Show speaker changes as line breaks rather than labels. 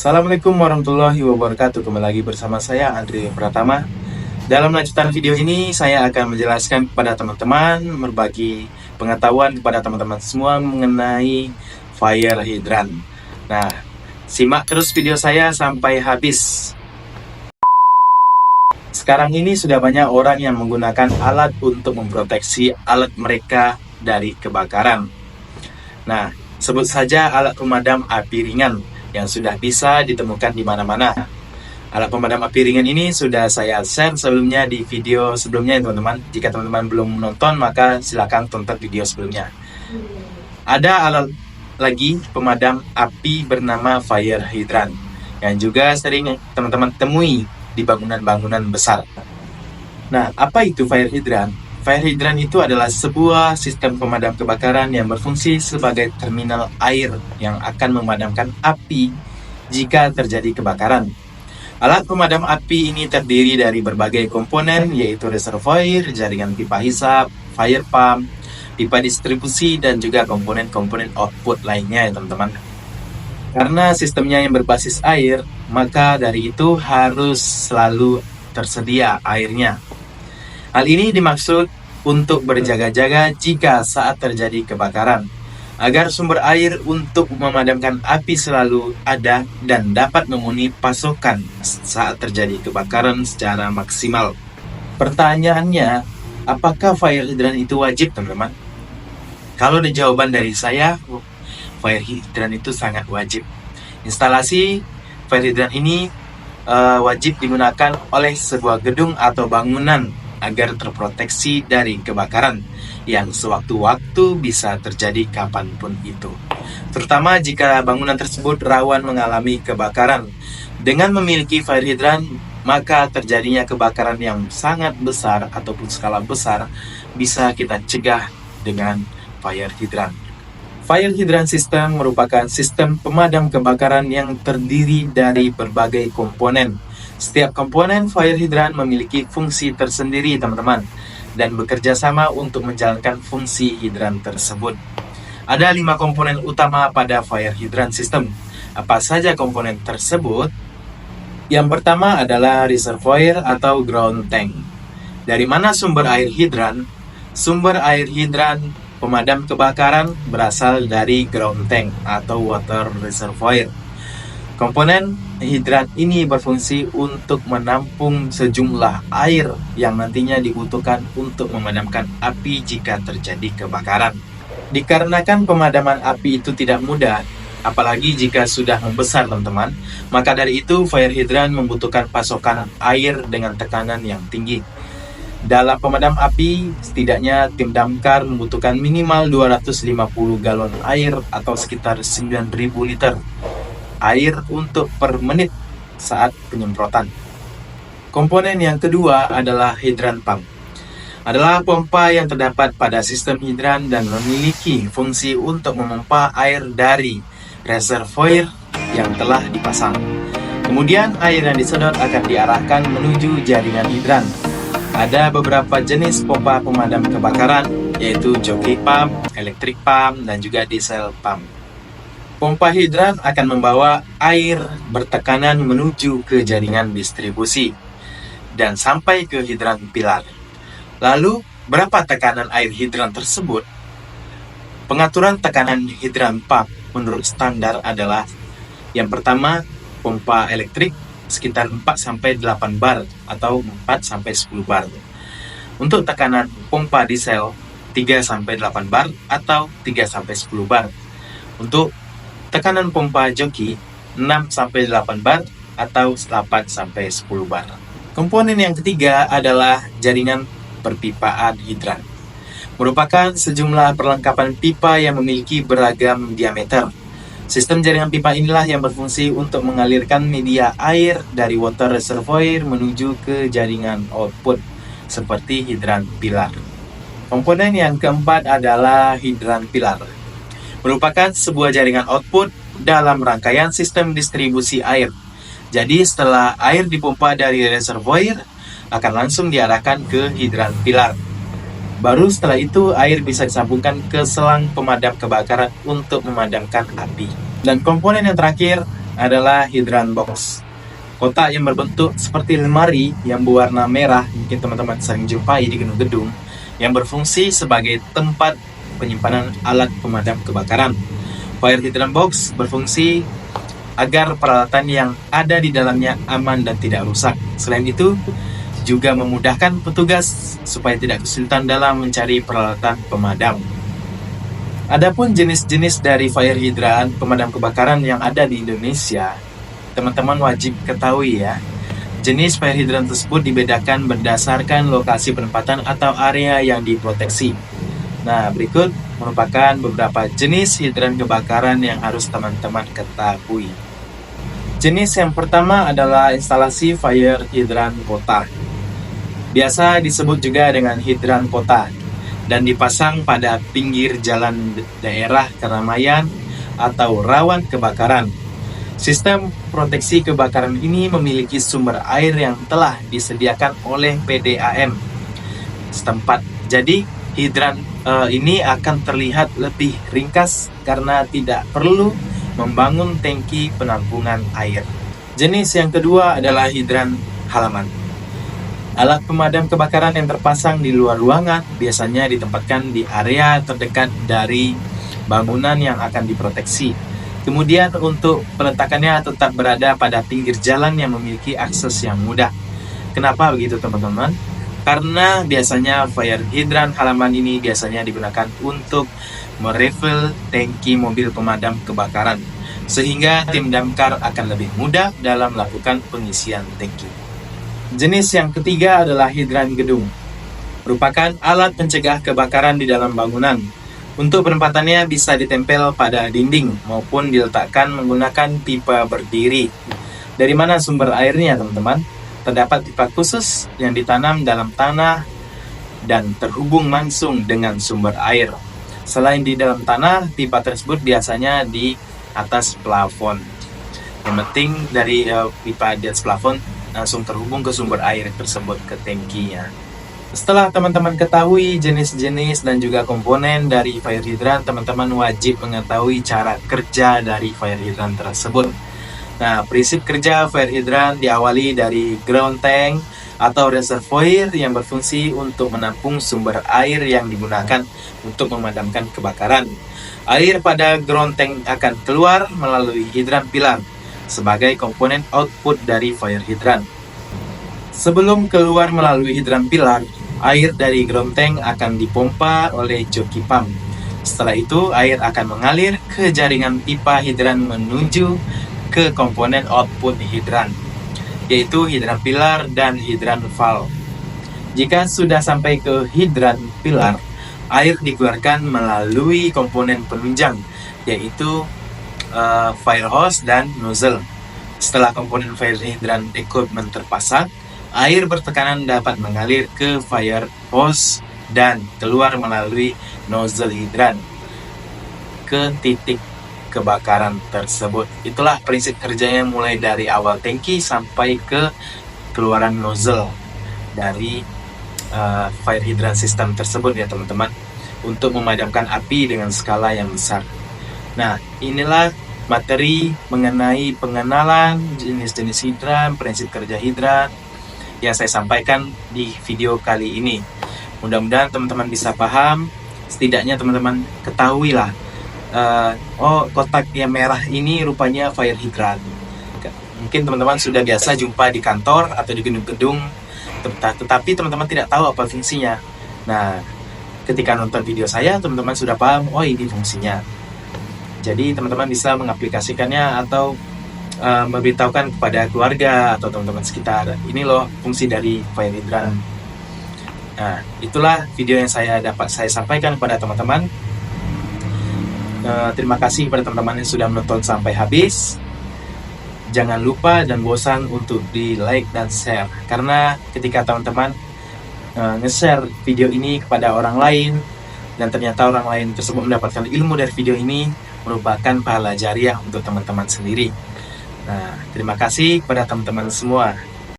Assalamualaikum warahmatullahi wabarakatuh. Kembali lagi bersama saya Andri Pratama. Dalam lanjutan video ini saya akan menjelaskan kepada teman-teman, berbagi pengetahuan kepada teman-teman semua mengenai fire hydrant. Nah, simak terus video saya sampai habis. Sekarang ini sudah banyak orang yang menggunakan alat untuk memproteksi alat mereka dari kebakaran. Nah, sebut saja alat pemadam api ringan yang sudah bisa ditemukan di mana-mana. Alat pemadam api ringan ini sudah saya share sebelumnya di video sebelumnya ya teman-teman. Jika teman-teman belum menonton, maka silakan tonton video sebelumnya. Ada alat lagi pemadam api bernama fire hydrant yang juga sering teman-teman temui di bangunan-bangunan besar. Nah, apa itu fire hydrant? Fire hydrant itu adalah sebuah sistem pemadam kebakaran yang berfungsi sebagai terminal air yang akan memadamkan api jika terjadi kebakaran. Alat pemadam api ini terdiri dari berbagai komponen, yaitu reservoir, jaringan pipa hisap, fire pump, pipa distribusi, dan juga komponen-komponen output lainnya ya teman-teman. Karena sistemnya yang berbasis air, maka dari itu harus selalu tersedia airnya. Hal ini dimaksud untuk berjaga-jaga jika saat terjadi kebakaran, agar sumber air untuk memadamkan api selalu ada dan dapat memenuhi pasokan saat terjadi kebakaran secara maksimal. Pertanyaannya, apakah fire hydrant itu wajib, teman-teman? Kalau ada jawaban dari saya, fire hydrant itu sangat wajib. Instalasi fire hydrant ini wajib digunakan oleh sebuah gedung atau bangunan agar terproteksi dari kebakaran yang sewaktu-waktu bisa terjadi kapanpun itu. Terutama jika bangunan tersebut rawan mengalami kebakaran. Dengan memiliki fire hydrant, maka terjadinya kebakaran yang sangat besar ataupun skala besar bisa kita cegah dengan fire hydrant. Fire hydrant system merupakan sistem pemadam kebakaran yang terdiri dari berbagai komponen. Setiap komponen fire hydrant memiliki fungsi tersendiri, teman-teman, dan bekerja sama untuk menjalankan fungsi hidran tersebut. Ada 5 komponen utama pada fire hydrant system. Apa saja komponen tersebut? Yang pertama adalah reservoir atau ground tank. Dari mana sumber air hidran? Sumber air hidran pemadam kebakaran berasal dari ground tank atau water reservoir. Komponen hidran ini berfungsi untuk menampung sejumlah air yang nantinya dibutuhkan untuk memadamkan api jika terjadi kebakaran. Dikarenakan pemadaman api itu tidak mudah, apalagi jika sudah membesar, teman-teman, maka dari itu fire hydrant membutuhkan pasokan air dengan tekanan yang tinggi. Dalam pemadam api, setidaknya tim damkar membutuhkan minimal 250 galon air atau sekitar 9.000 liter air untuk per menit saat penyemprotan. Komponen yang kedua adalah hydrant pump. Adalah pompa yang terdapat pada sistem hidran dan memiliki fungsi untuk memompa air dari reservoir yang telah dipasang. Kemudian air yang disedot akan diarahkan menuju jaringan hidran. Ada beberapa jenis pompa pemadam kebakaran, yaitu joki pump, electric pump, dan juga diesel pump. Pompa hidran akan membawa air bertekanan menuju ke jaringan distribusi dan sampai ke hidran pilar. Lalu, berapa tekanan air hidran tersebut? Pengaturan tekanan hidran pump menurut standar adalah yang pertama, pompa elektrik sekitar 4-8 bar atau 4-10 bar. Untuk tekanan pompa diesel 3-8 bar atau 3-10 bar. Untuk tekanan pompa joki 6-8 bar atau 8-10 bar. Komponen yang ketiga adalah jaringan perpipaan hidran. Merupakan sejumlah perlengkapan pipa yang memiliki beragam diameter. Sistem jaringan pipa inilah yang berfungsi untuk mengalirkan media air dari water reservoir menuju ke jaringan output seperti hidran pilar. Komponen yang keempat adalah hidran pilar. Merupakan sebuah jaringan output dalam rangkaian sistem distribusi air. Jadi setelah air dipompa dari reservoir, akan langsung diarahkan ke hidran pilar. Baru setelah itu air bisa disambungkan ke selang pemadam kebakaran untuk memadamkan api. Dan komponen yang terakhir adalah hidran box. Kotak yang berbentuk seperti lemari yang berwarna merah, mungkin teman-teman sering jumpai di gedung-gedung, yang berfungsi sebagai tempat penyimpanan alat pemadam kebakaran. Fire hydrant box berfungsi agar peralatan yang ada di dalamnya aman dan tidak rusak. Selain itu, juga memudahkan petugas supaya tidak kesulitan dalam mencari peralatan pemadam. Adapun jenis-jenis dari fire hydrant pemadam kebakaran yang ada di Indonesia, teman-teman wajib ketahui ya. Jenis fire hydrant tersebut dibedakan berdasarkan lokasi penempatan atau area yang diproteksi. Nah, berikut merupakan beberapa jenis hidran kebakaran yang harus teman-teman ketahui. Jenis yang pertama adalah instalasi fire hydrant kota. Biasa disebut juga dengan hidran kota dan dipasang pada pinggir jalan daerah keramaian atau rawan kebakaran. Sistem proteksi kebakaran ini memiliki sumber air yang telah disediakan oleh PDAM setempat. Jadi, hidran ini akan terlihat lebih ringkas karena tidak perlu membangun tangki penampungan air. Jenis yang kedua adalah hidran halaman. Alat pemadam kebakaran yang terpasang di luar ruangan biasanya ditempatkan di area terdekat dari bangunan yang akan diproteksi. Kemudian untuk peletakannya tetap berada pada pinggir jalan yang memiliki akses yang mudah. Kenapa begitu teman-teman? Karena biasanya fire hydrant halaman ini biasanya digunakan untuk merefill tangki mobil pemadam kebakaran, sehingga tim damkar akan lebih mudah dalam melakukan pengisian tangki. Jenis yang ketiga adalah hidran gedung. Merupakan alat pencegah kebakaran di dalam bangunan. Untuk penempatannya bisa ditempel pada dinding maupun diletakkan menggunakan pipa berdiri. Dari mana sumber airnya teman-teman? Terdapat pipa khusus yang ditanam dalam tanah dan terhubung langsung dengan sumber air. Selain di dalam tanah, pipa tersebut biasanya di atas plafon. Yang penting dari pipa di atas plafon langsung terhubung ke sumber air tersebut, ke tangkinya. Setelah teman-teman ketahui jenis-jenis dan juga komponen dari fire hydrant, teman-teman wajib mengetahui cara kerja dari fire hydrant tersebut. Nah, prinsip kerja fire hydrant diawali dari ground tank atau reservoir yang berfungsi untuk menampung sumber air yang digunakan untuk memadamkan kebakaran. Air pada ground tank akan keluar melalui hidran pilar sebagai komponen output dari fire hydrant. Sebelum keluar melalui hidran pilar, air dari ground tank akan dipompa oleh joki pump. Setelah itu, air akan mengalir ke jaringan pipa hidran menuju ke komponen output hidran, yaitu hidran pilar dan hidran valve. Jika sudah sampai ke hidran pilar, air dikeluarkan melalui komponen penunjang, yaitu fire hose dan nozzle. Setelah komponen fire hydrant equipment terpasang, air bertekanan dapat mengalir ke fire hose dan keluar melalui nozzle hidran ke titik kebakaran tersebut. Itulah prinsip kerjanya mulai dari awal tangki sampai ke keluaran nozzle dari fire hydrant system tersebut ya teman-teman, untuk memadamkan api dengan skala yang besar. Nah, inilah materi mengenai pengenalan jenis-jenis hidran, prinsip kerja hidran yang saya sampaikan di video kali ini. Mudah-mudahan teman-teman bisa paham, setidaknya teman-teman ketahuilah, kotak yang merah ini rupanya fire hydrant. Mungkin teman-teman sudah biasa jumpa di kantor atau di gedung-gedung, tetapi teman-teman tidak tahu apa fungsinya. Nah, ketika nonton video saya, teman-teman sudah paham, oh ini fungsinya. Jadi teman-teman bisa mengaplikasikannya atau memberitahukan kepada keluarga atau teman-teman sekitar, ini loh fungsi dari fire hydrant. Nah, itulah video yang saya sampaikan kepada teman-teman. Terima kasih kepada teman-teman yang sudah menonton sampai habis. Jangan lupa dan bosan untuk di like dan share, karena ketika teman-teman nge-share video ini kepada orang lain dan ternyata orang lain tersebut mendapatkan ilmu dari video ini, merupakan pahala jariah untuk teman-teman sendiri. Nah, terima kasih kepada teman-teman semua.